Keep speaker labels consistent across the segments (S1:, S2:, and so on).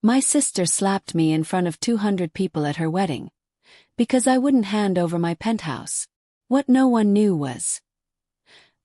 S1: My sister slapped me in front of 200 people at her wedding because I wouldn't hand over my penthouse. What no one knew was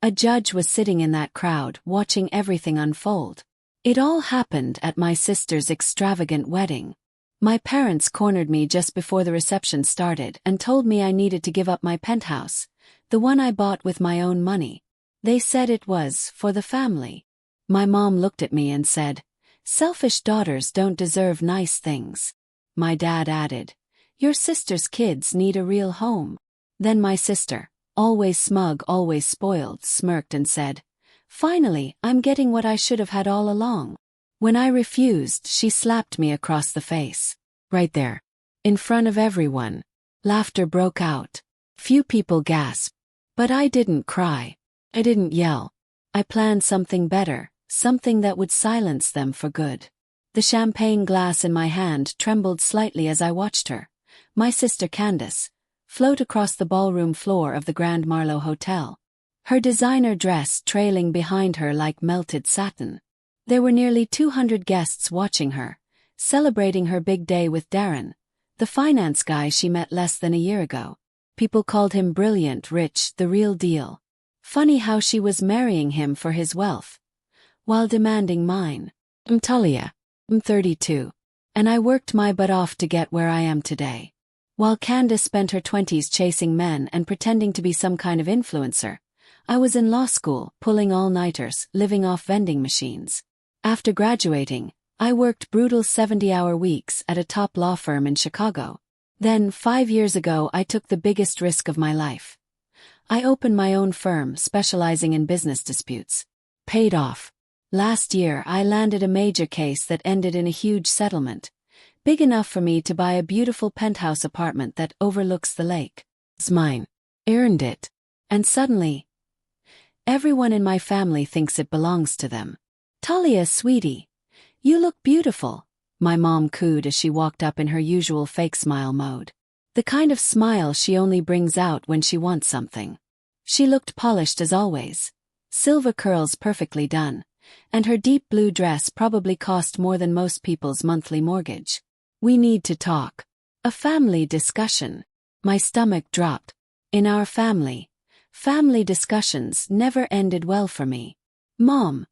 S1: a judge was sitting in that crowd watching everything unfold. It all happened at my sister's extravagant wedding. My parents cornered me just before the reception started and told me I needed to give up my penthouse, the one I bought with my own money. They said it was for the family. My mom looked at me and said, "Selfish daughters don't deserve nice things." My dad added, "Your sister's kids need a real home." Then my sister, always smug, always spoiled, smirked and said, "Finally, I'm getting what I should have had all along." When I refused, she slapped me across the face. Right there. In front of everyone. Laughter broke out. Few people gasped. But I didn't cry. I didn't yell. I planned something better, something that would silence them for good. The champagne glass in my hand trembled slightly as I watched her, my sister Candace, float across the ballroom floor of the Grand Marlowe Hotel. Her designer dress trailing behind her like melted satin. There were nearly 200 guests watching her, celebrating her big day with Darren, the finance guy she met less than a year ago. People called him brilliant, rich, the real deal. Funny how she was marrying him for his wealth, while demanding mine. I'm Talia. I'm 32. And I worked my butt off to get where I am today. While Candace spent her 20s chasing men and pretending to be some kind of influencer, I was in law school, pulling all-nighters, living off vending machines. After graduating, I worked brutal 70-hour weeks at a top law firm in Chicago. Then, 5 years ago, I took the biggest risk of my life. I opened my own firm specializing in business disputes. Paid off. Last year, I landed a major case that ended in a huge settlement, big enough for me to buy a beautiful penthouse apartment that overlooks the lake. It's mine. Earned it. And suddenly, everyone in my family thinks it belongs to them. "Talia, sweetie, you look beautiful," my mom cooed as she walked up in her usual fake smile mode. The kind of smile she only brings out when she wants something. She looked polished as always. Silver curls perfectly done, and her deep blue dress probably cost more than most people's monthly mortgage. "We need to talk." A family discussion. My stomach dropped. In our family, family discussions never ended well for me. "Mom,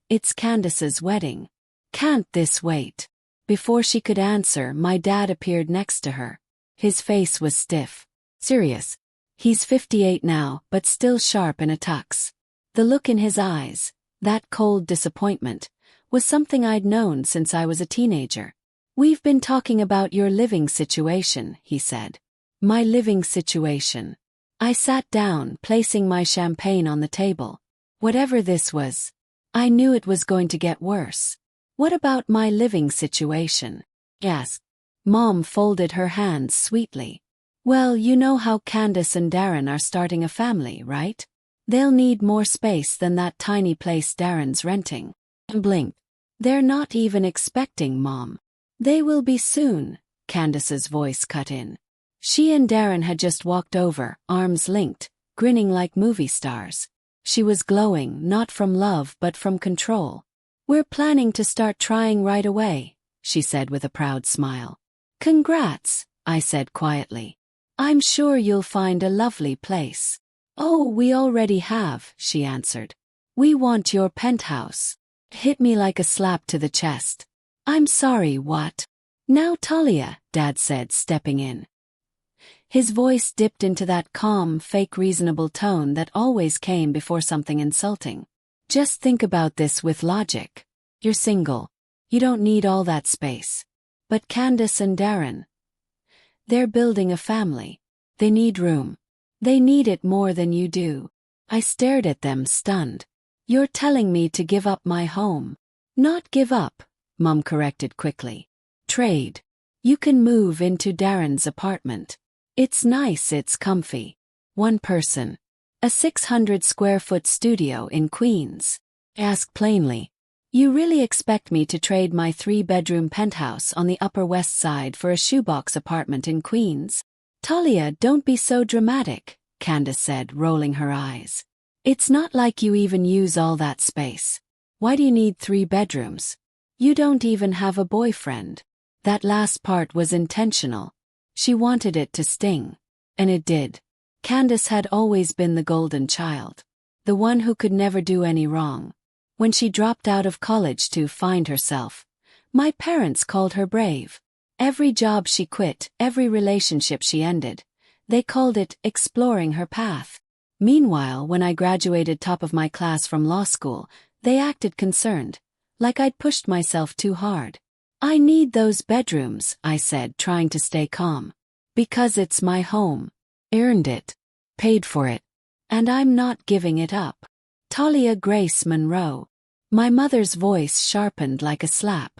S1: it's Candace's wedding. Can't this wait?" Before she could answer, my dad appeared next to her. His face was stiff. Serious. He's 58 now, but still sharp in a tux. The look in his eyes, that cold disappointment, was something I'd known since I was a teenager. "We've been talking about your living situation," he said. My living situation. I sat down, placing my champagne on the table. Whatever this was, I knew it was going to get worse. "What about my living situation?" asked. Mom folded her hands sweetly. "Well, you know how Candace and Darren are starting a family, right? They'll need more space than that tiny place Darren's renting." I blinked. "They're not even expecting, Mom." "They will be soon," Candace's voice cut in. She and Darren had just walked over, arms linked, grinning like movie stars. She was glowing, not from love but from control. "We're planning to start trying right away," she said with a proud smile. "Congrats," I said quietly. "I'm sure you'll find a lovely place." "Oh, we already have," she answered. "We want your penthouse." Hit me like a slap to the chest. "I'm sorry, what?" "Now Talia," Dad said, stepping in. His voice dipped into that calm, fake reasonable tone that always came before something insulting. "Just think about this with logic. You're single. You don't need all that space. But Candace and Darren, they're building a family. They need room. They need it more than you do." I stared at them, stunned. "You're telling me to give up my home." "Not give up," Mom corrected quickly. "Trade. You can move into Darren's apartment. It's nice, it's comfy. One person. A 600-square-foot studio in Queens." Asked plainly. "You really expect me to trade my 3-bedroom penthouse on the Upper West Side for a shoebox apartment in Queens?" "Talia, don't be so dramatic," Candace said, rolling her eyes. "It's not like you even use all that space. Why do you need 3 bedrooms? You don't even have a boyfriend. That last part was intentional. She wanted it to sting. And it did. Candace had always been the golden child. The one who could never do any wrong. When she dropped out of college to find herself, my parents called her brave. Every job she quit, every relationship she ended, they called it exploring her path. Meanwhile, when I graduated top of my class from law school, they acted concerned, like I'd pushed myself too hard. I need those bedrooms, I said, trying to stay calm. Because it's my home. Earned it. Paid for it. And I'm not giving it up. Talia Grace Monroe. My mother's voice sharpened like a slap.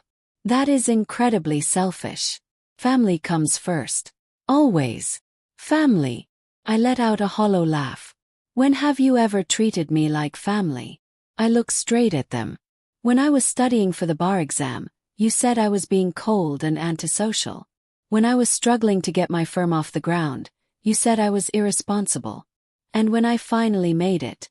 S1: That is incredibly selfish. Family comes first. Always. Family. I let out a hollow laugh. When have you ever treated me like family? I looked straight at them. When I was studying for the bar exam, you said I was being cold and antisocial. When I was struggling to get my firm off the ground, you said I was irresponsible. And when I finally made it,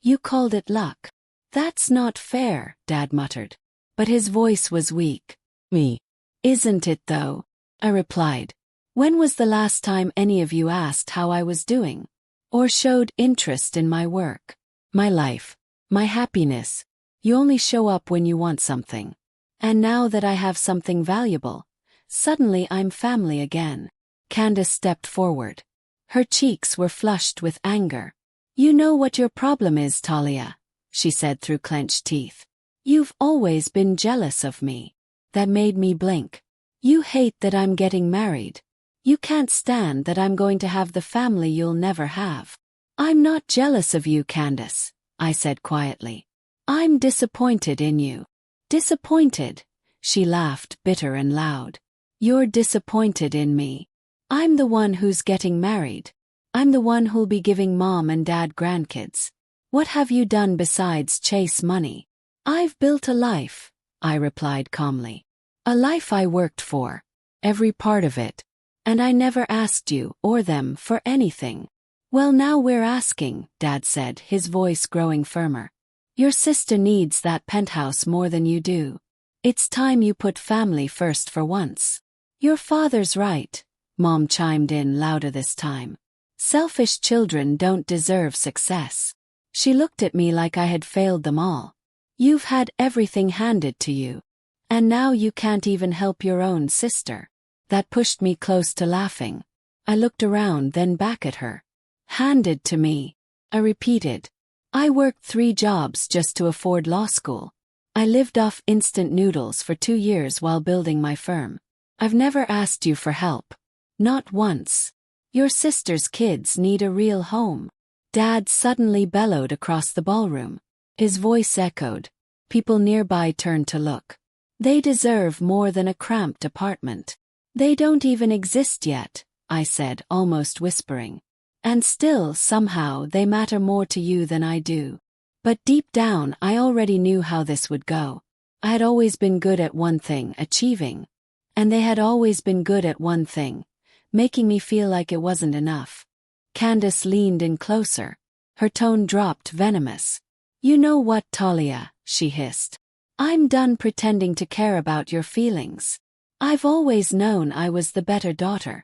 S1: you called it luck. That's not fair, Dad muttered. But his voice was weak. Me. Isn't it though? I replied. When was the last time any of you asked how I was doing? Or showed interest in my work? My life? My happiness? You only show up when you want something. And now that I have something valuable, suddenly I'm family again. Candace stepped forward. Her cheeks were flushed with anger. You know what your problem is, Talia, she said through clenched teeth. You've always been jealous of me. That made me blink. You hate that I'm getting married. You can't stand that I'm going to have the family you'll never have. I'm not jealous of you, Candace, I said quietly. I'm disappointed in you. Disappointed? She laughed, bitter and loud. You're disappointed in me. I'm the one who's getting married. I'm the one who'll be giving mom and dad grandkids. What have you done besides chase money? I've built a life, I replied calmly. A life I worked for. Every part of it. And I never asked you or them for anything. Well, now we're asking, Dad said, his voice growing firmer. Your sister needs that penthouse more than you do. It's time you put family first for once. Your father's right, Mom chimed in louder this time. Selfish children don't deserve success. She looked at me like I had failed them all. You've had everything handed to you. And now you can't even help your own sister. That pushed me close to laughing. I looked around, then back at her. Handed to me. I repeated. I worked 3 jobs just to afford law school. I lived off instant noodles for 2 years while building my firm. I've never asked you for help. Not once. Your sister's kids need a real home. Dad suddenly bellowed across the ballroom. His voice echoed. People nearby turned to look. They deserve more than a cramped apartment. They don't even exist yet, I said, almost whispering. And still, somehow, they matter more to you than I do. But deep down, I already knew how this would go. I had always been good at one thing, achieving. And they had always been good at one thing, making me feel like it wasn't enough. Candace leaned in closer. Her tone dropped, venomous. You know what, Talia, she hissed. I'm done pretending to care about your feelings. I've always known I was the better daughter.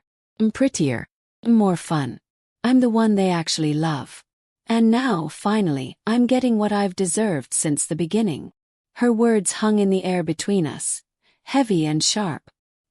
S1: Prettier. More fun. I'm the one they actually love. And now, finally, I'm getting what I've deserved since the beginning. Her words hung in the air between us, heavy and sharp.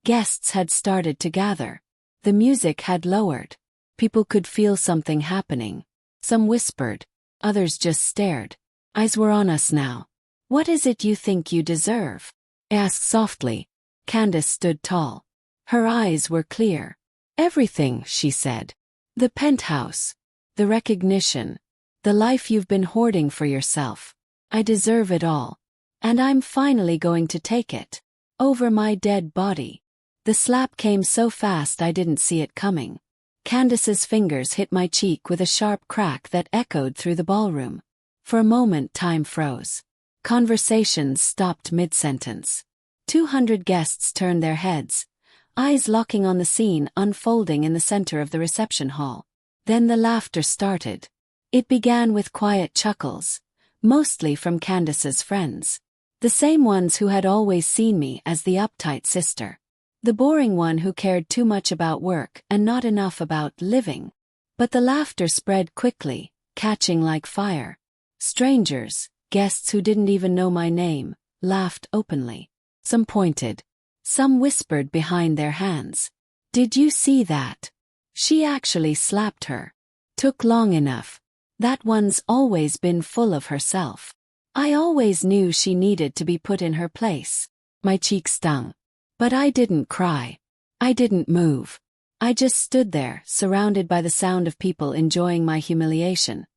S1: Guests had started to gather. The music had lowered. People could feel something happening. Some whispered. Others just stared. Eyes were on us now. What is it you think you deserve? I asked softly. Candace stood tall. Her eyes were clear. Everything, she said. The penthouse. The recognition. The life you've been hoarding for yourself. I deserve it all. And I'm finally going to take it. Over my dead body. The slap came so fast I didn't see it coming. Candace's fingers hit my cheek with a sharp crack that echoed through the ballroom. For a moment time froze. Conversations stopped mid-sentence. 200 guests turned their heads, eyes locking on the scene unfolding in the center of the reception hall. Then the laughter started. It began with quiet chuckles, mostly from Candace's friends. The same ones who had always seen me as the uptight sister. The boring one who cared too much about work and not enough about living. But the laughter spread quickly, catching like fire. Strangers, guests who didn't even know my name, laughed openly. Some pointed. Some whispered behind their hands. "Did you see that? She actually slapped her. Took long enough. That one's always been full of herself. I always knew she needed to be put in her place." My cheek stung. But I didn't cry. I didn't move. I just stood there, surrounded by the sound of people enjoying my humiliation.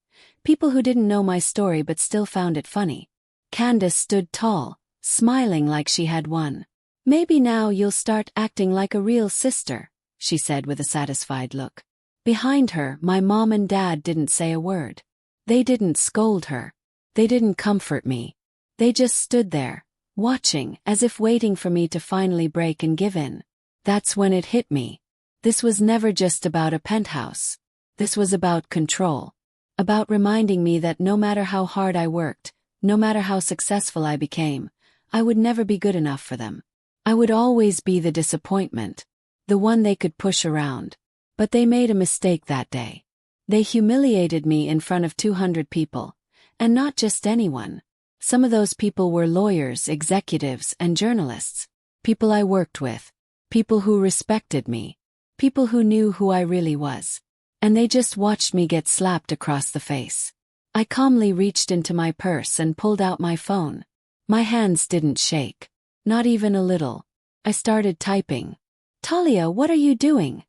S1: People who didn't know my story but still found it funny. Candace stood tall, smiling like she had won. "Maybe now you'll start acting like a real sister," she said with a satisfied look. Behind her, my mom and dad didn't say a word. They didn't scold her. They didn't comfort me. They just stood there, watching, as if waiting for me to finally break and give in. That's when it hit me. This was never just about a penthouse. This was about control. About reminding me that no matter how hard I worked, no matter how successful I became, I would never be good enough for them. I would always be the disappointment, the one they could push around. But they made a mistake that day. They humiliated me in front of 200 people. And not just anyone. Some of those people were lawyers, executives, and journalists. People I worked with. People who respected me. People who knew who I really was. And they just watched me get slapped across the face. I calmly reached into my purse and pulled out my phone. My hands didn't shake. Not even a little. I started typing. "Talia, what are you doing?"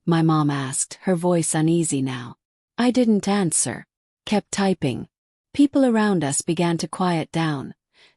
S1: my mom asked, her voice uneasy now. I didn't answer. Kept typing. People around us began to quiet down,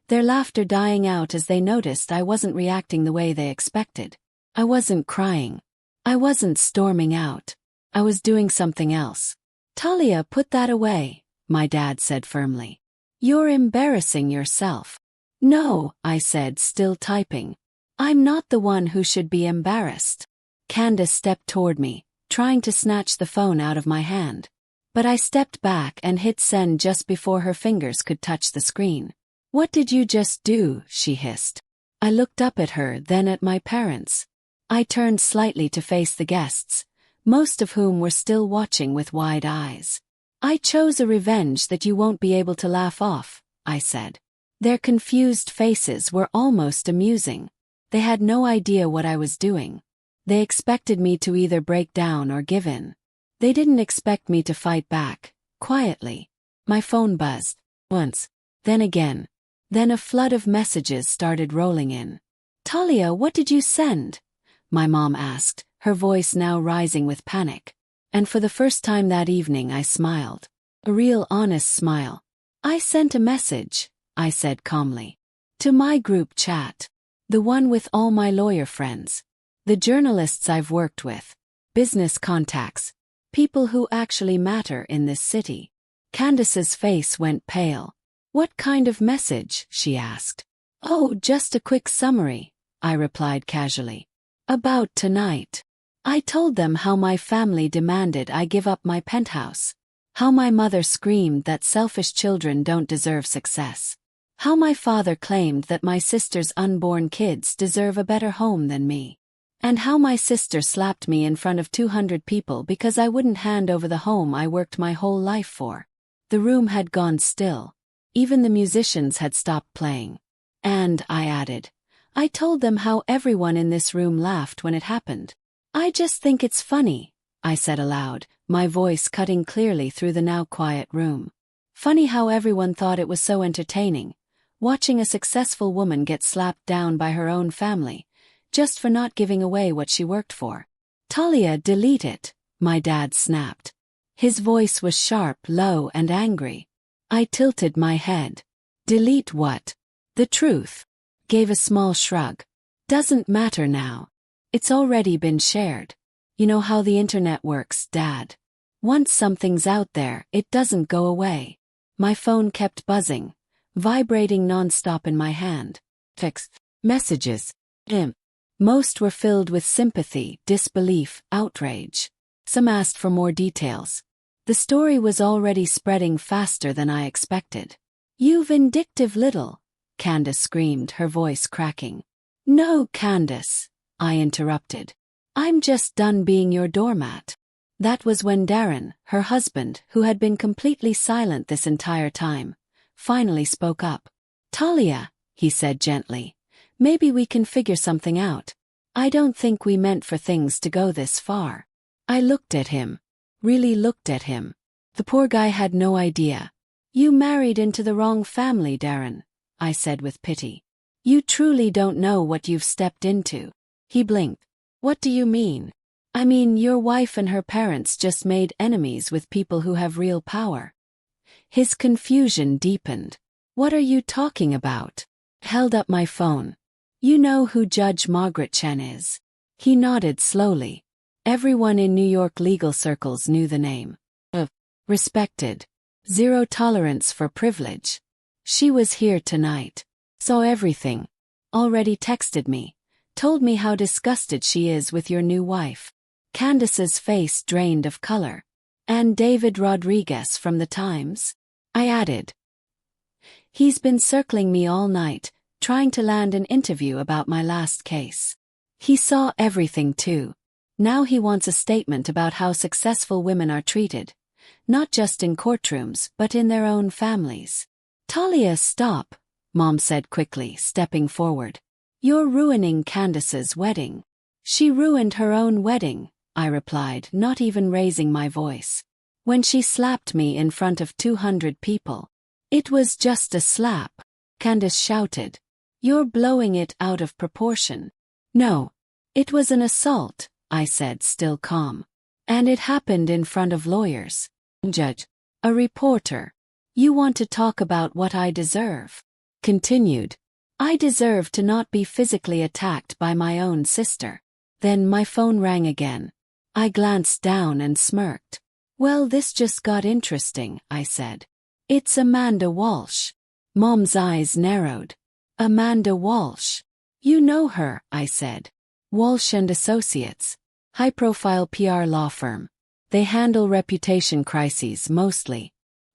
S1: their laughter dying out as they noticed I wasn't reacting the way they expected. I wasn't crying. I wasn't storming out. I was doing something else. "Talia, put that away," my dad said firmly. "You're embarrassing yourself." "No," I said, still typing. "I'm not the one who should be embarrassed." Candace stepped toward me, trying to snatch the phone out of my hand. But I stepped back and hit send just before her fingers could touch the screen. "What did you just do?" she hissed. I looked up at her, then at my parents. I turned slightly to face the guests, most of whom were still watching with wide eyes. "I chose a revenge that you won't be able to laugh off," I said. Their confused faces were almost amusing. They had no idea what I was doing. They expected me to either break down or give in. They didn't expect me to fight back, quietly. My phone buzzed, once, then again. Then a flood of messages started rolling in. "Talia, what did you send?" my mom asked, her voice now rising with panic. And for the first time that evening I smiled. A real honest smile. "I sent a message," I said calmly. "To my group chat. The one with all my lawyer friends. The journalists I've worked with. Business contacts. People who actually matter in this city." Candace's face went pale. "What kind of message?" she asked. "Oh, just a quick summary," I replied casually. "About tonight. I told them how my family demanded I give up my penthouse. How my mother screamed that selfish children don't deserve success. How my father claimed that my sister's unborn kids deserve a better home than me. And how my sister slapped me in front of 200 people because I wouldn't hand over the home I worked my whole life for." The room had gone still. Even the musicians had stopped playing. "And," I added, "I told them how everyone in this room laughed when it happened. I just think it's funny," I said aloud, my voice cutting clearly through the now quiet room. "Funny how everyone thought it was so entertaining, watching a successful woman get slapped down by her own family, just for not giving away what she worked for." "Talia, delete it," my dad snapped. His voice was sharp, low, and angry. I tilted my head. "Delete what?" "The truth." Gave a small shrug. "Doesn't matter now. It's already been shared. You know how the internet works, Dad. Once something's out there, it doesn't go away." My phone kept buzzing, vibrating non-stop in my hand. Text messages. Most were filled with sympathy, disbelief, outrage. Some asked for more details. The story was already spreading faster than I expected. "You vindictive little," Candace screamed, her voice cracking. No, Candace, I interrupted. I'm just done being your doormat. That was when Darren, her husband, who had been completely silent this entire time, finally spoke up. Talia, he said gently, maybe we can figure something out. I don't think we meant for things to go this far. I looked at him. Really looked at him. The poor guy had no idea. You married into the wrong family, Darren, I said with pity. You truly don't know what you've stepped into. He blinked. What do you mean? I mean, your wife and her parents just made enemies with people who have real power. His confusion deepened. What are you talking about? Held up my phone. You know who Judge Margaret Chen is? He nodded slowly. Everyone in New York legal circles knew the name. Respected. Zero tolerance for privilege. She was here tonight. Saw everything. Already texted me. Told me how disgusted she is with your new wife. Candace's face drained of color. And David Rodriguez from the Times? I added. He's been circling me all night, trying to land an interview about my last case. He saw everything too. Now he wants a statement about how successful women are treated. Not just in courtrooms, but in their own families. Talia, stop, Mom said quickly, stepping forward. You're ruining Candace's wedding. She ruined her own wedding, I replied, not even raising my voice. When she slapped me in front of 200 people. It was just a slap, Candace shouted. You're blowing it out of proportion. No. It was an assault, I said, still calm. And it happened in front of lawyers. Judge. A reporter. You want to talk about what I deserve? Continued. I deserve to not be physically attacked by my own sister. Then my phone rang again. I glanced down and smirked. Well, this just got interesting, I said. It's Amanda Walsh. Mom's eyes narrowed. Amanda Walsh. You know her, I said. Walsh and Associates. High-profile PR law firm. They handle reputation crises mostly.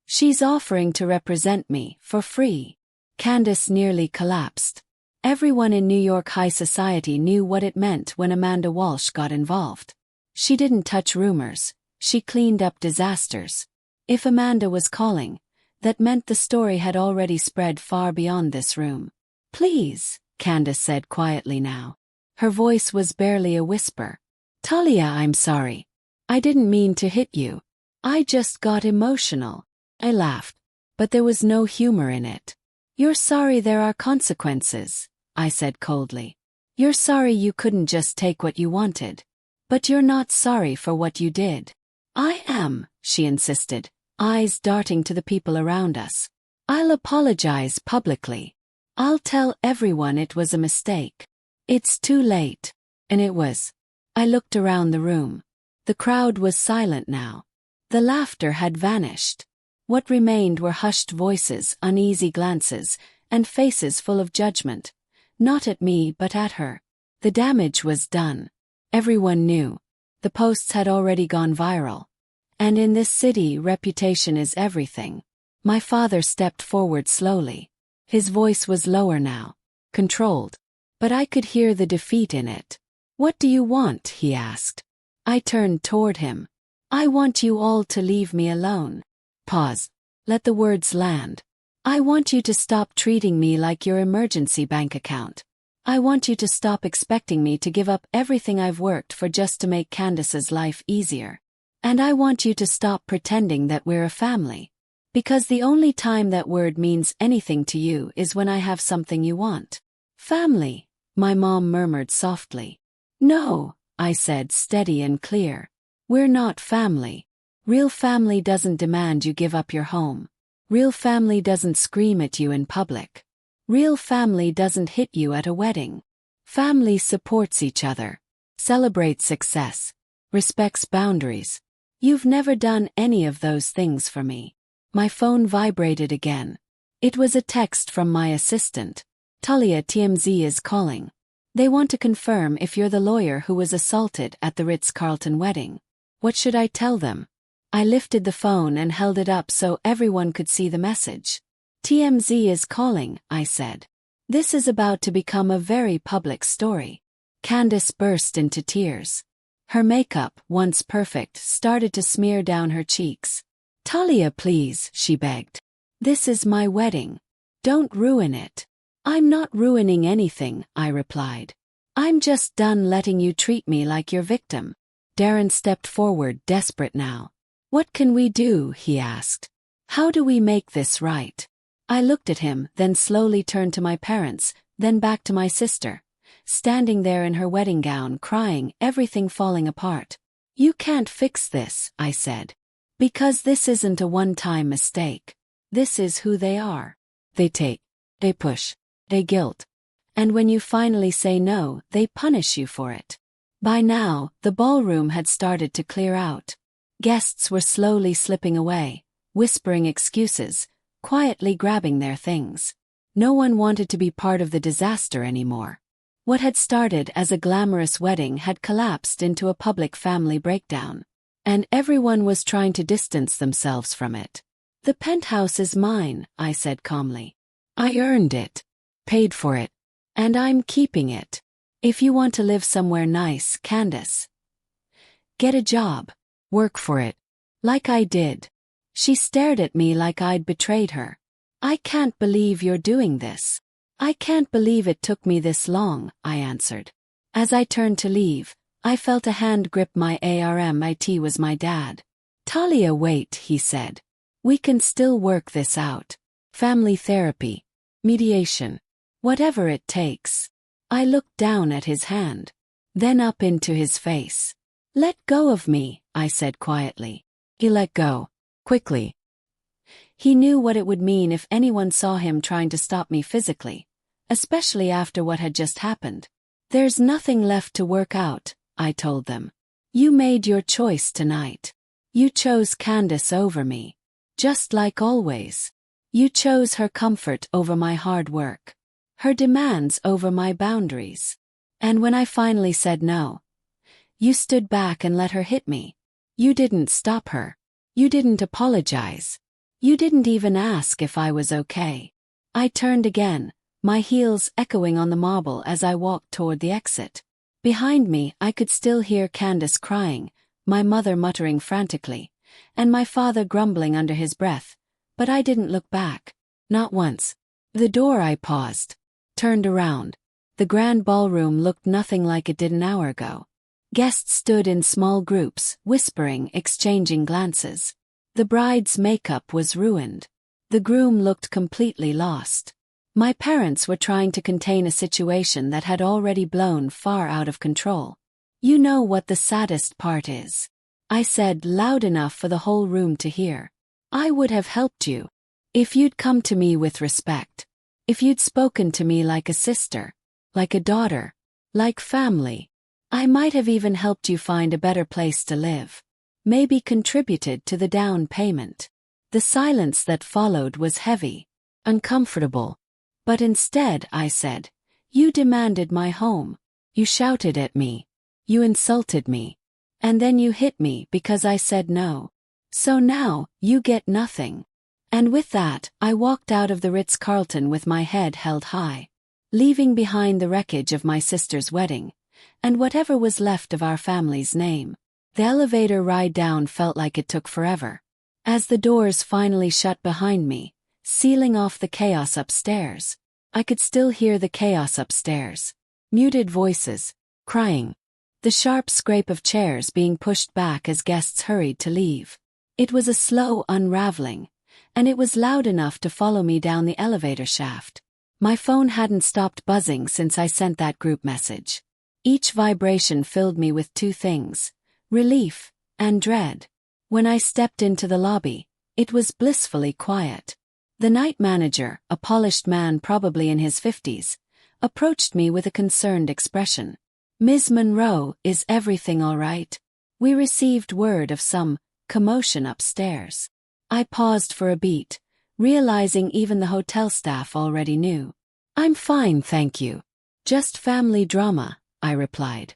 S1: She's offering to represent me for free. Candace nearly collapsed. Everyone in New York high society knew what it meant when Amanda Walsh got involved. She didn't touch rumors. She cleaned up disasters. If Amanda was calling, that meant the story had already spread far beyond this room. Please, Candace said quietly now. Her voice was barely a whisper. Talia, I'm sorry. I didn't mean to hit you. I just got emotional. I laughed. But there was no humor in it. You're sorry there are consequences, I said coldly. You're sorry you couldn't just take what you wanted. But you're not sorry for what you did. I am, she insisted, eyes darting to the people around us. I'll apologize publicly. I'll tell everyone it was a mistake. It's too late. And it was. I looked around the room. The crowd was silent now. The laughter had vanished. What remained were hushed voices, uneasy glances, and faces full of judgment. Not at me but at her. The damage was done. Everyone knew. The posts had already gone viral. And in this city, reputation is everything. My father stepped forward slowly. His voice was lower now. Controlled. But I could hear the defeat in it. What do you want? He asked. I turned toward him. I want you all to leave me alone. Pause. Let the words land. I want you to stop treating me like your emergency bank account. I want you to stop expecting me to give up everything I've worked for just to make Candace's life easier. And I want you to stop pretending that we're a family. Because the only time that word means anything to you is when I have something you want. Family, my mom murmured softly. No, I said, steady and clear. We're not family. Real family doesn't demand you give up your home. Real family doesn't scream at you in public. Real family doesn't hit you at a wedding. Family supports each other, celebrates success, respects boundaries. You've never done any of those things for me. My phone vibrated again. It was a text from my assistant. Talia, TMZ is calling. They want to confirm if you're the lawyer who was assaulted at the Ritz-Carlton wedding. What should I tell them? I lifted the phone and held it up so everyone could see the message. TMZ is calling, I said. This is about to become a very public story." Candace burst into tears. Her makeup, once perfect, started to smear down her cheeks. "Talia, please," she begged. "This is my wedding. Don't ruin it." "I'm not ruining anything," I replied. "I'm just done letting you treat me like your victim." Darren stepped forward, desperate now. "What can we do?" he asked. "How do we make this right?" I looked at him, then slowly turned to my parents, then back to my sister, standing there in her wedding gown, crying, everything falling apart. "You can't fix this," I said. "Because this isn't a one-time mistake. This is who they are. They take, they push, they guilt. And when you finally say no, they punish you for it." By now, the ballroom had started to clear out. Guests were slowly slipping away, whispering excuses, quietly grabbing their things. No one wanted to be part of the disaster anymore. What had started as a glamorous wedding had collapsed into a public family breakdown. And everyone was trying to distance themselves from it. "The penthouse is mine," I said calmly. "I earned it, paid for it, and I'm keeping it. If you want to live somewhere nice, Candace, get a job, work for it, like I did." She stared at me like I'd betrayed her. "I can't believe you're doing this. I can't believe it took me this long," I answered. As I turned to leave, I felt a hand grip my arm. It was my dad. "Talia, wait," he said. "We can still work this out. Family therapy, mediation, whatever it takes." I looked down at his hand, then up into his face. "Let go of me," I said quietly. He let go, quickly. He knew what it would mean if anyone saw him trying to stop me physically, especially after what had just happened. "There's nothing left to work out," I told them. "You made your choice tonight. You chose Candace over me. Just like always. You chose her comfort over my hard work. Her demands over my boundaries. And when I finally said no, you stood back and let her hit me. You didn't stop her. You didn't apologize. You didn't even ask if I was okay." I turned again, my heels echoing on the marble as I walked toward the exit. Behind me, I could still hear Candace crying, my mother muttering frantically, and my father grumbling under his breath, but I didn't look back. Not once. The door. I paused, turned around. The grand ballroom looked nothing like it did an hour ago. Guests stood in small groups, whispering, exchanging glances. The bride's makeup was ruined. The groom looked completely lost. My parents were trying to contain a situation that had already blown far out of control. "You know what the saddest part is?" I said, loud enough for the whole room to hear. "I would have helped you. If you'd come to me with respect. If you'd spoken to me like a sister, like a daughter, like family. I might have even helped you find a better place to live. Maybe contributed to the down payment." The silence that followed was heavy, uncomfortable. "But instead," I said, "you demanded my home. You shouted at me. You insulted me. And then you hit me because I said no. So now, you get nothing." And with that, I walked out of the Ritz-Carlton with my head held high, leaving behind the wreckage of my sister's wedding, and whatever was left of our family's name. The elevator ride down felt like it took forever. As the doors finally shut behind me, sealing off the chaos upstairs, I could still hear the chaos upstairs. Muted voices, crying, the sharp scrape of chairs being pushed back as guests hurried to leave. It was a slow unraveling, and it was loud enough to follow me down the elevator shaft. My phone hadn't stopped buzzing since I sent that group message. Each vibration filled me with two things: relief and dread. When I stepped into the lobby, it was blissfully quiet. The night manager, a polished man probably in his 50s, approached me with a concerned expression. "Ms. Monroe, is everything all right? We received word of some commotion upstairs." I paused for a beat, realizing even the hotel staff already knew. "I'm fine, thank you. Just family drama," I replied.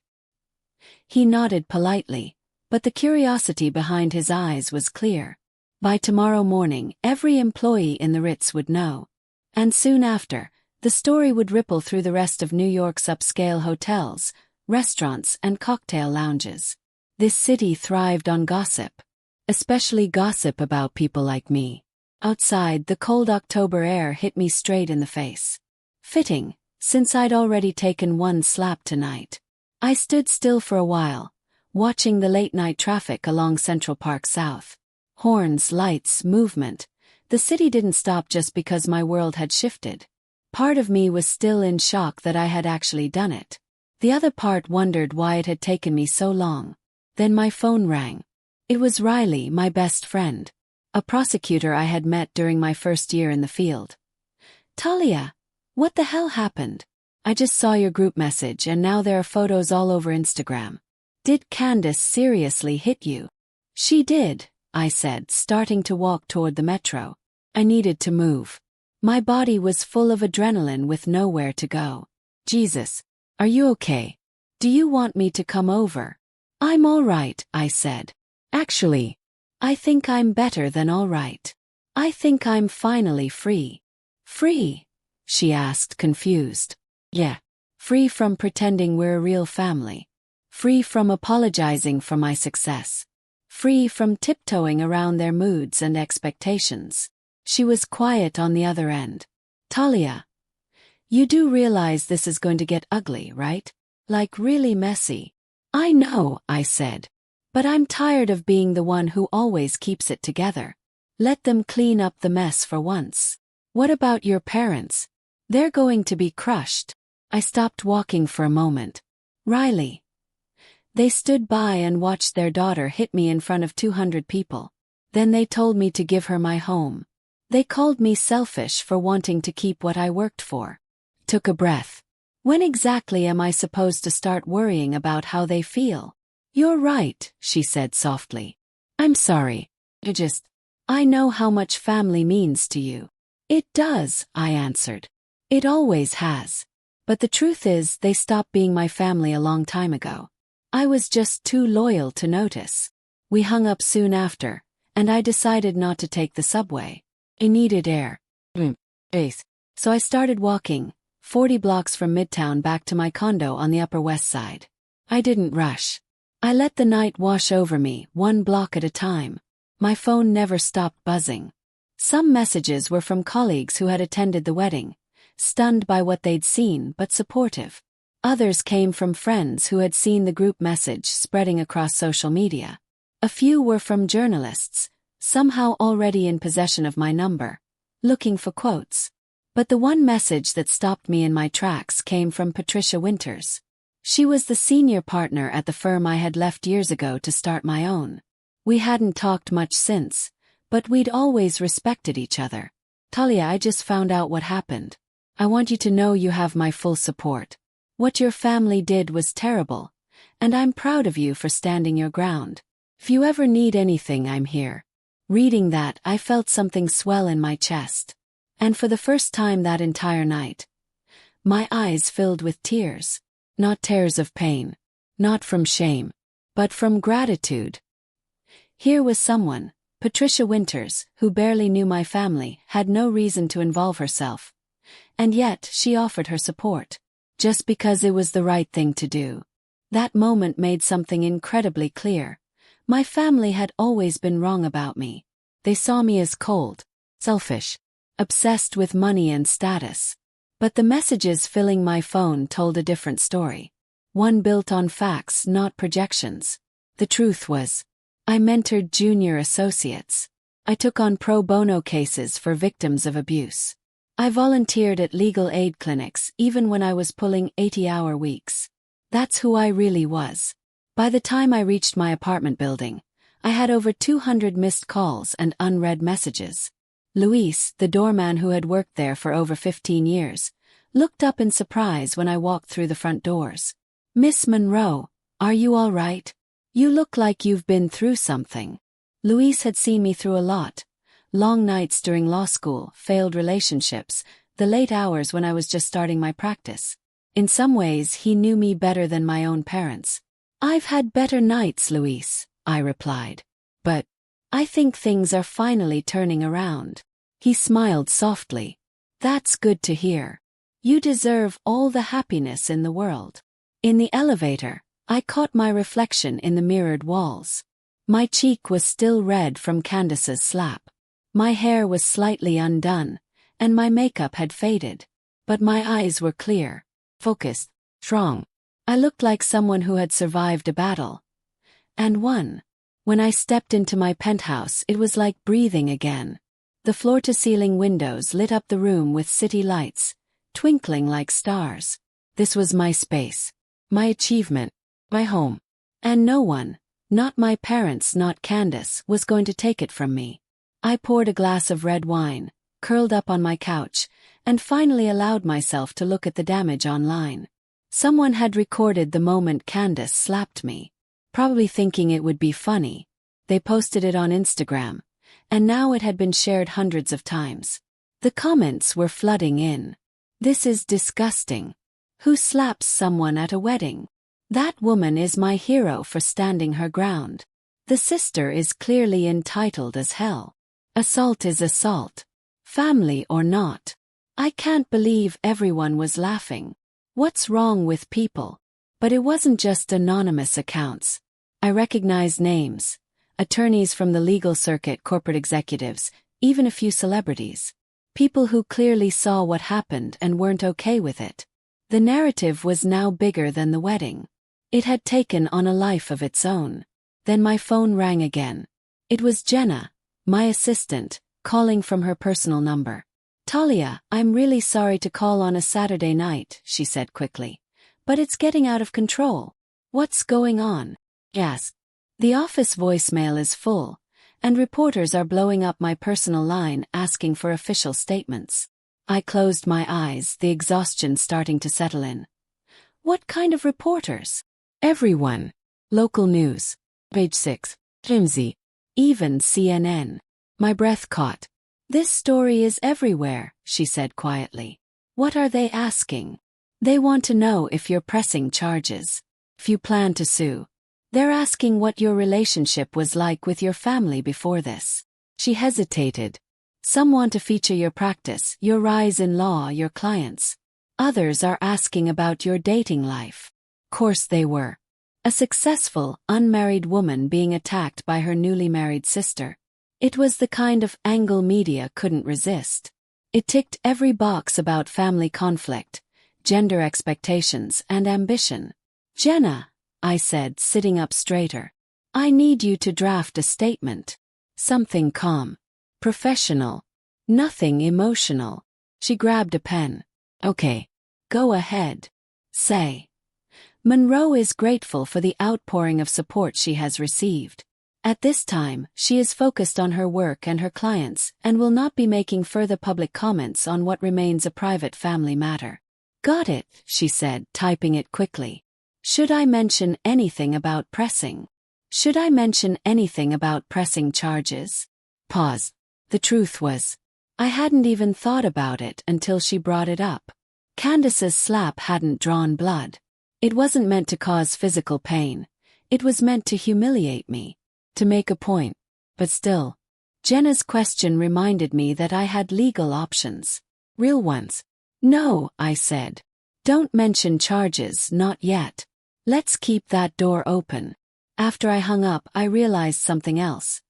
S1: He nodded politely, but the curiosity behind his eyes was clear. By tomorrow morning, every employee in the Ritz would know. And soon after, The story would ripple through the rest of New York's upscale hotels, restaurants, and cocktail lounges. This city thrived on gossip. Especially gossip about people like me. Outside, the cold October air hit me straight in the face. Fitting, since I'd already taken one slap tonight. I stood still for a while, watching the late-night traffic along Central Park South. Horns, lights, movement. The city didn't stop just because my world had shifted. Part of me was still in shock that I had actually done it. The other part wondered why it had taken me so long. Then my phone rang. It was Riley, my best friend. A prosecutor I had met during my first year in the field. "Talia, what the hell happened? I just saw your group message and now there are photos all over Instagram. Did Candace seriously hit you?" "She did," I said, starting to walk toward the metro. I needed to move. My body was full of adrenaline with nowhere to go. "Jesus, are you okay? Do you want me to come over?" "I'm all right," I said. "Actually, I think I'm better than all right. I think I'm finally free." "Free?" she asked, confused. "Yeah, free from pretending we're a real family. Free from apologizing for my success. Free from tiptoeing around their moods and expectations." She was quiet on the other end. "Talia, you do realize this is going to get ugly, right? Like really messy." "I know," I said. "But I'm tired of being the one who always keeps it together. Let them clean up the mess for once." "What about your parents? They're going to be crushed." I stopped walking for a moment. "Riley." They stood by and watched their daughter hit me in front of 200 people. Then they told me to give her my home. They called me selfish for wanting to keep what I worked for. Took a breath. When exactly am I supposed to start worrying about how they feel? "You're right," she said softly. "I'm sorry. I know how much family means to you." "It does," I answered. "It always has. But the truth is they stopped being my family a long time ago. I was just too loyal to notice." We hung up soon after, and I decided not to take the subway. I needed air. So I started walking, 40 blocks from Midtown back to my condo on the Upper West Side. I didn't rush. I let the night wash over me, one block at a time. My phone never stopped buzzing. Some messages were from colleagues who had attended the wedding, stunned by what they'd seen but supportive. Others came from friends who had seen the group message spreading across social media. A few were from journalists, somehow already in possession of my number, looking for quotes. But the one message that stopped me in my tracks came from Patricia Winters. She was the senior partner at the firm I had left years ago to start my own. We hadn't talked much since, but we'd always respected each other. "Talia, I just found out what happened. I want you to know you have my full support. What your family did was terrible, and I'm proud of you for standing your ground. If you ever need anything, I'm here." Reading that, I felt something swell in my chest. And for the first time that entire night, my eyes filled with tears. Not tears of pain. Not from shame. But from gratitude. Here was someone, Patricia Winters, who barely knew my family, had no reason to involve herself. And yet, she offered her support. Just because it was the right thing to do. That moment made something incredibly clear. My family had always been wrong about me. They saw me as cold, selfish, obsessed with money and status. But the messages filling my phone told a different story. One built on facts, not projections. The truth was, I mentored junior associates. I took on pro bono cases for victims of abuse. I volunteered at legal aid clinics even when I was pulling 80-hour weeks. That's who I really was. By the time I reached my apartment building, I had over 200 missed calls and unread messages. Luis, the doorman who had worked there for over 15 years, looked up in surprise when I walked through the front doors. "Miss Monroe, are you all right? You look like you've been through something." Luis had seen me through a lot. Long nights during law school, failed relationships, the late hours when I was just starting my practice. In some ways, he knew me better than my own parents. "I've had better nights, Luis," I replied. "But I think things are finally turning around." He smiled softly. "That's good to hear. You deserve all the happiness in the world. In the elevator, I caught my reflection in the mirrored walls. My cheek was still red from Candace's slap. My hair was slightly undone, and my makeup had faded. But my eyes were clear, focused, strong. I looked like someone who had survived a battle. And won. When I stepped into my penthouse, it was like breathing again. The floor-to-ceiling windows lit up the room with city lights, twinkling like stars. This was my space, my achievement, my home. And no one, not my parents, not Candace, was going to take it from me. I poured a glass of red wine, curled up on my couch, and finally allowed myself to look at the damage online. Someone had recorded the moment Candace slapped me, probably thinking it would be funny. They posted it on Instagram, and now it had been shared hundreds of times. The comments were flooding in. This is disgusting. Who slaps someone at a wedding? That woman is my hero for standing her ground. The sister is clearly entitled as hell. Assault is assault. Family or not. I can't believe everyone was laughing. What's wrong with people? But it wasn't just anonymous accounts. I recognized names. Attorneys from the legal circuit, corporate executives, even a few celebrities. People who clearly saw what happened and weren't okay with it. The narrative was now bigger than the wedding. It had taken on a life of its own. Then my phone rang again. It was Jenna, my assistant, calling from her personal number. "Talia, I'm really sorry to call on a Saturday night," she said quickly. "But it's getting out of control. What's going on?" "Yes. The office voicemail is full, and reporters are blowing up my personal line asking for official statements." I closed my eyes, the exhaustion starting to settle in. What kind of reporters? Everyone. Local news. Page 6. Flimsy. Even CNN. My breath caught. "This story is everywhere," she said quietly. "What are they asking?" "They want to know if you're pressing charges. If you plan to sue. They're asking what your relationship was like with your family before this." She hesitated. "Some want to feature your practice, your rise in law, your clients. Others are asking about your dating life." Course they were. A successful, unmarried woman being attacked by her newly married sister. It was the kind of angle media couldn't resist. It ticked every box about family conflict, gender expectations, and ambition. "Jenna," I said, sitting up straighter. "I need you to draft a statement. Something calm. Professional. Nothing emotional." She grabbed a pen. "Okay. Go ahead. Say. Monroe is grateful for the outpouring of support she has received. At this time, she is focused on her work and her clients and will not be making further public comments on what remains a private family matter." "Got it," she said, typing it quickly. "Should I mention anything about pressing? Should I mention anything about pressing charges?" Pause. The truth was, I hadn't even thought about it until she brought it up. Candace's slap hadn't drawn blood. It wasn't meant to cause physical pain. It was meant to humiliate me. To make a point. But still, Jenna's question reminded me that I had legal options. Real ones. "No," I said. "Don't mention charges, not yet. Let's keep that door open." After I hung up, I realized something else.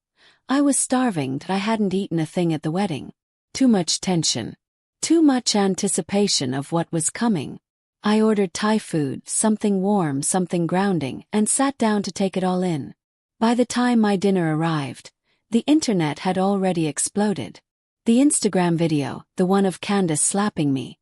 S1: I was starving, that I hadn't eaten a thing at the wedding. Too much tension. Too much anticipation of what was coming. I ordered Thai food, something warm, something grounding, and sat down to take it all in. By the time my dinner arrived, the internet had already exploded. The Instagram video, the one of Candace slapping me,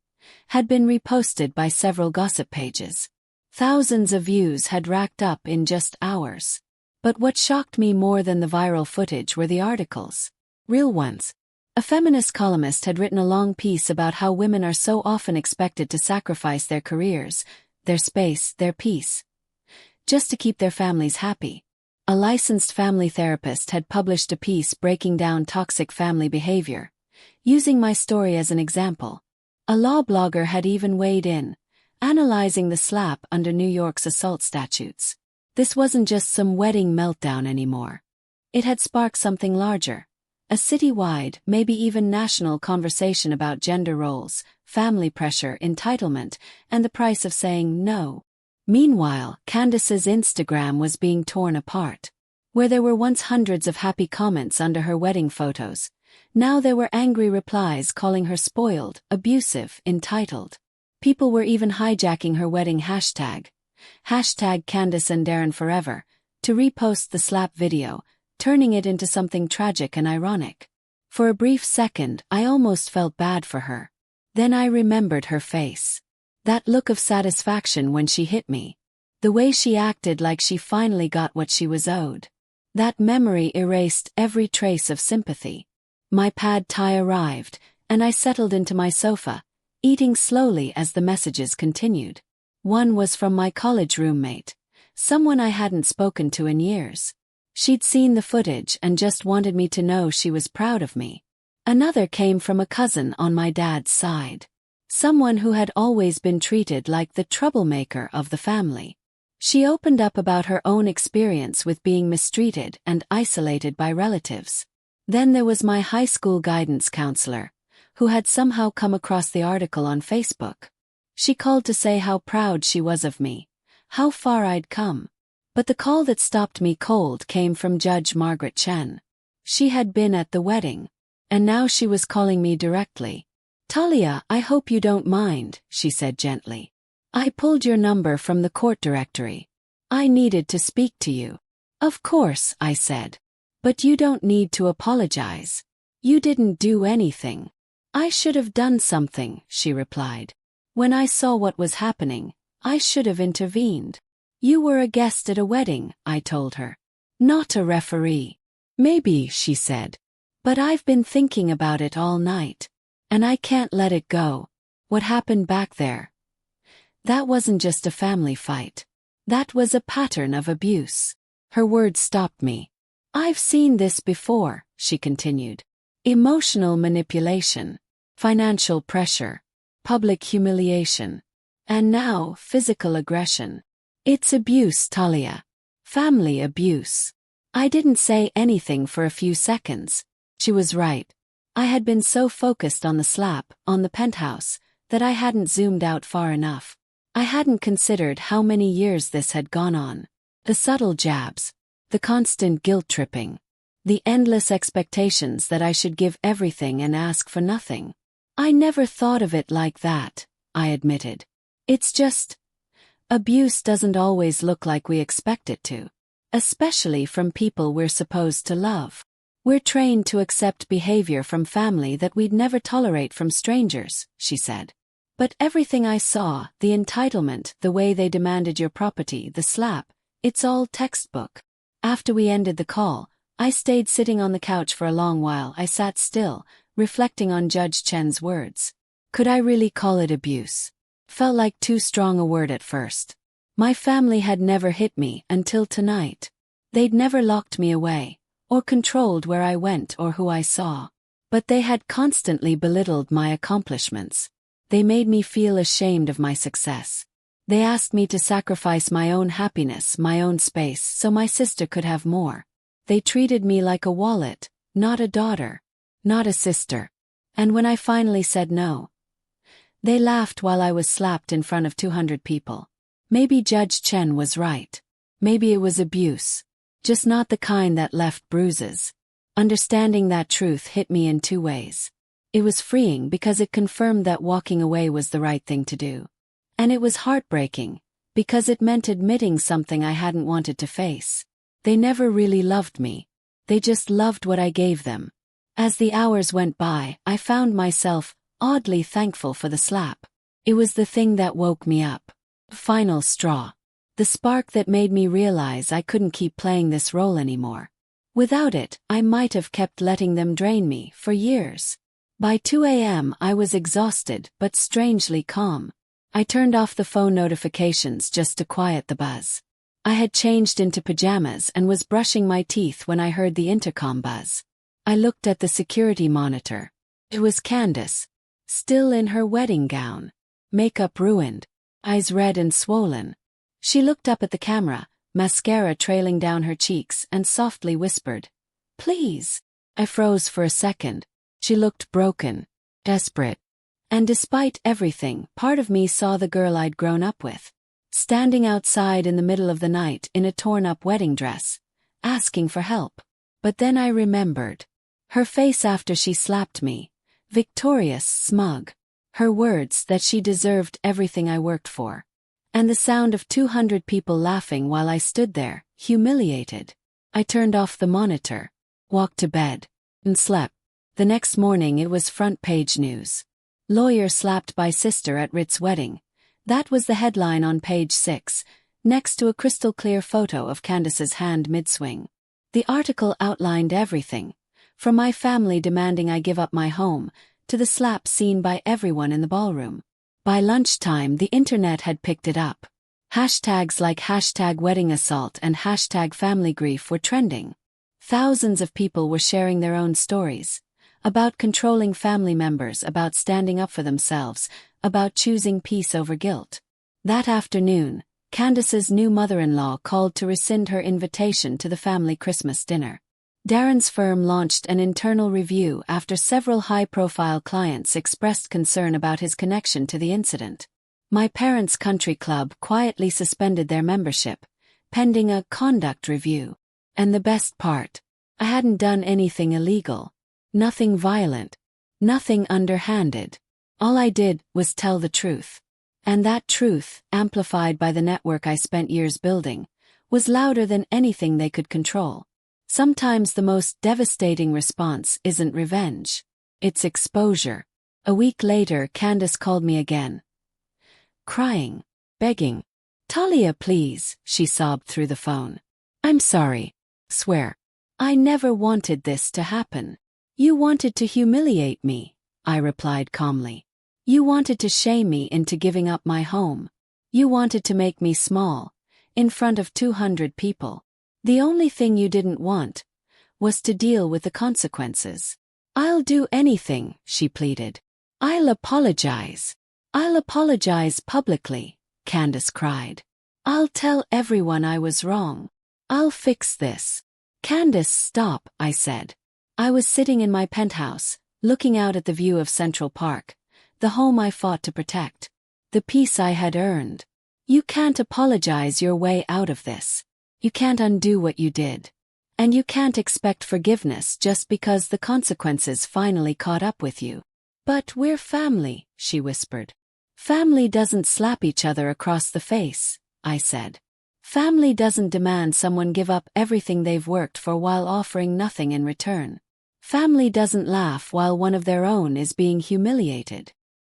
S1: had been reposted by several gossip pages. Thousands of views had racked up in just hours. But what shocked me more than the viral footage were the articles. Real ones. A feminist columnist had written a long piece about how women are so often expected to sacrifice their careers, their space, their peace, just to keep their families happy. A licensed family therapist had published a piece breaking down toxic family behavior, using my story as an example. A law blogger had even weighed in, analyzing the slap under New York's assault statutes. This wasn't just some wedding meltdown anymore. It had sparked something larger. A citywide, maybe even national conversation about gender roles, family pressure, entitlement, and the price of saying no. Meanwhile, Candace's Instagram was being torn apart. Where there were once hundreds of happy comments under her wedding photos, now there were angry replies calling her spoiled, abusive, entitled. People were even hijacking her wedding hashtag Candace and Darren Forever, to repost the slap video, turning it into something tragic and ironic. For a brief second, I almost felt bad for her. Then I remembered her face. That look of satisfaction when she hit me. The way she acted like she finally got what she was owed. That memory erased every trace of sympathy. My pad thai arrived, and I settled into my sofa, eating slowly as the messages continued. One was from my college roommate, someone I hadn't spoken to in years. She'd seen the footage and just wanted me to know she was proud of me. Another came from a cousin on my dad's side. Someone who had always been treated like the troublemaker of the family. She opened up about her own experience with being mistreated and isolated by relatives. Then there was my high school guidance counselor, who had somehow come across the article on Facebook. She called to say how proud she was of me, how far I'd come. But the call that stopped me cold came from Judge Margaret Chen. She had been at the wedding, and now she was calling me directly. "Talia, I hope you don't mind," she said gently. "I pulled your number from the court directory. I needed to speak to you." "Of course," I said. "But you don't need to apologize. You didn't do anything." "I should have done something," she replied. "When I saw what was happening, I should have intervened." "You were a guest at a wedding," I told her. "Not a referee." "Maybe," she said. "But I've been thinking about it all night. And I can't let it go. What happened back there? That wasn't just a family fight. That was a pattern of abuse." Her words stopped me. "I've seen this before," she continued. "Emotional manipulation, financial pressure, public humiliation, and now physical aggression. It's abuse, Talia. Family abuse." I didn't say anything for a few seconds. She was right. I had been so focused on the slap, on the penthouse, that I hadn't zoomed out far enough. I hadn't considered how many years this had gone on. The subtle jabs, the constant guilt-tripping, the endless expectations that I should give everything and ask for nothing. "I never thought of it like that," I admitted. "It's just, abuse doesn't always look like we expect it to. Especially from people we're supposed to love. We're trained to accept behavior from family that we'd never tolerate from strangers," she said. "But everything I saw, the entitlement, the way they demanded your property, the slap, it's all textbook." After we ended the call, I stayed sitting on the couch for a long while. I sat still, reflecting on Judge Chen's words. Could I really call it abuse? Felt like too strong a word at first. My family had never hit me until tonight. They'd never locked me away, or controlled where I went or who I saw. But they had constantly belittled my accomplishments. They made me feel ashamed of my success. They asked me to sacrifice my own happiness, my own space, so my sister could have more. They treated me like a wallet, not a daughter, not a sister. And when I finally said no, they laughed while I was slapped in front of 200 people. Maybe Judge Chen was right. Maybe it was abuse. Just not the kind that left bruises. Understanding that truth hit me in two ways. It was freeing because it confirmed that walking away was the right thing to do. And it was heartbreaking, because it meant admitting something I hadn't wanted to face. They never really loved me. They just loved what I gave them. As the hours went by, I found myself oddly thankful for the slap. It was the thing that woke me up. Final straw. The spark that made me realize I couldn't keep playing this role anymore. Without it, I might have kept letting them drain me for years. By 2 a.m. I was exhausted but strangely calm. I turned off the phone notifications just to quiet the buzz. I had changed into pajamas and was brushing my teeth when I heard the intercom buzz. I looked at the security monitor. It was Candace, still in her wedding gown, makeup ruined, eyes red and swollen. She looked up at the camera, mascara trailing down her cheeks, and softly whispered, "Please." I froze for a second. She looked broken, desperate. And despite everything, part of me saw the girl I'd grown up with, standing outside in the middle of the night in a torn-up wedding dress, asking for help. But then I remembered. Her face after she slapped me, victorious, smug. Her words that she deserved everything I worked for. And the sound of 200 people laughing while I stood there, humiliated. I turned off the monitor, walked to bed, and slept. The next morning it was front-page news. Lawyer slapped by sister at Rit's wedding. That was the headline on page 6, next to a crystal-clear photo of Candace's hand mid-swing. The article outlined everything, from my family demanding I give up my home, to the slap seen by everyone in the ballroom. By lunchtime the internet had picked it up. Hashtags like #wedding-assault and #family-grief were trending. Thousands of people were sharing their own stories. About controlling family members, about standing up for themselves, about choosing peace over guilt. That afternoon, Candace's new mother-in-law called to rescind her invitation to the family Christmas dinner. Darren's firm launched an internal review after several high-profile clients expressed concern about his connection to the incident. My parents' country club quietly suspended their membership, pending a conduct review. And the best part, I hadn't done anything illegal. Nothing violent. Nothing underhanded. All I did was tell the truth. And that truth, amplified by the network I spent years building, was louder than anything they could control. Sometimes the most devastating response isn't revenge. It's exposure. A week later, Candace called me again. Crying. Begging. "Talia, please," she sobbed through the phone. "I'm sorry. Swear. I never wanted this to happen. You wanted to humiliate me," I replied calmly. "You wanted to shame me into giving up my home. You wanted to make me small, in front of 200 people. The only thing you didn't want was to deal with the consequences." "I'll do anything," she pleaded. "I'll apologize. I'll apologize publicly," Candace cried. "I'll tell everyone I was wrong. I'll fix this." "Candace, stop," I said. I was sitting in my penthouse, looking out at the view of Central Park, the home I fought to protect, the peace I had earned. "You can't apologize your way out of this. You can't undo what you did. And you can't expect forgiveness just because the consequences finally caught up with you." "But we're family," she whispered. "Family doesn't slap each other across the face," I said. "Family doesn't demand someone give up everything they've worked for while offering nothing in return. Family doesn't laugh while one of their own is being humiliated."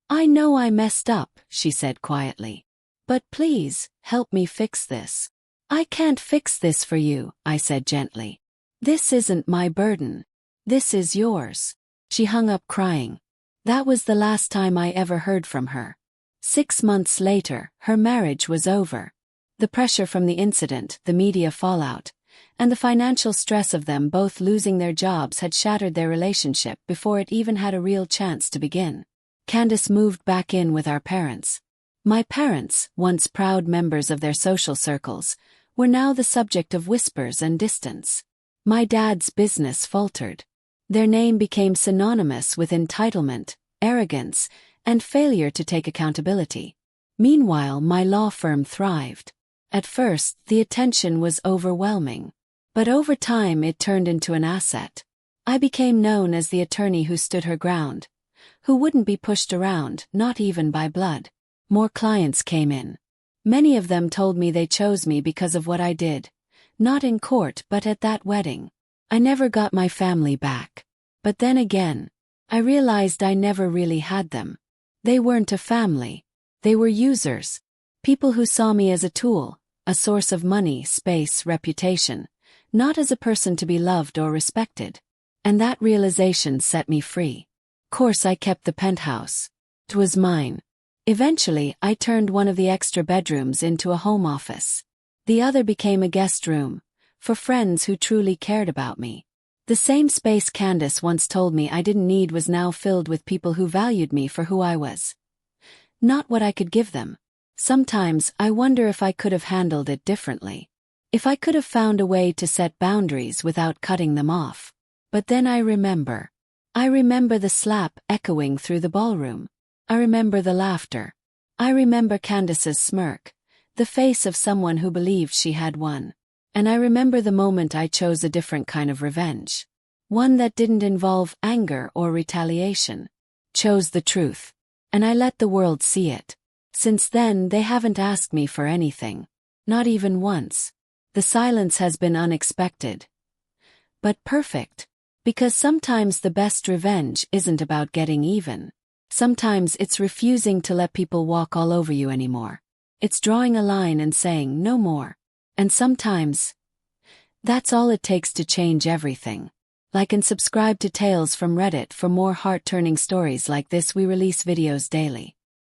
S1: "I know I messed up," she said quietly. "But please, help me fix this." "I can't fix this for you," I said gently. "This isn't my burden. This is yours." She hung up crying. That was the last time I ever heard from her. 6 months later, her marriage was over. The pressure from the incident, the media fallout, and the financial stress of them both losing their jobs had shattered their relationship before it even had a real chance to begin. Candace moved back in with our parents. My parents, once proud members of their social circles, were now the subject of whispers and distance. My dad's business faltered. Their name became synonymous with entitlement, arrogance, and failure to take accountability. Meanwhile, my law firm thrived. At first, the attention was overwhelming. But over time it turned into an asset. I became known as the attorney who stood her ground, who wouldn't be pushed around, not even by blood. More clients came in. Many of them told me they chose me because of what I did, not in court but at that wedding. I never got my family back. But then again, I realized I never really had them. They weren't a family. They were users. People who saw me as a tool, a source of money, space, reputation, not as a person to be loved or respected. And that realization set me free. Course I kept the penthouse. It was mine. Eventually, I turned one of the extra bedrooms into a home office. The other became a guest room, for friends who truly cared about me. The same space Candace once told me I didn't need was now filled with people who valued me for who I was, not what I could give them. Sometimes I wonder if I could have handled it differently. If I could have found a way to set boundaries without cutting them off. But then I remember. I remember the slap echoing through the ballroom. I remember the laughter. I remember Candace's smirk, the face of someone who believed she had won. And I remember the moment I chose a different kind of revenge. One that didn't involve anger or retaliation. Chose the truth. And I let the world see it. Since then, they haven't asked me for anything. Not even once. The silence has been unexpected. But perfect. Because sometimes the best revenge isn't about getting even. Sometimes it's refusing to let people walk all over you anymore. It's drawing a line and saying no more. And sometimes, that's all it takes to change everything. Like and subscribe to Tales from Reddit for more heart-turning stories like this. We release videos daily.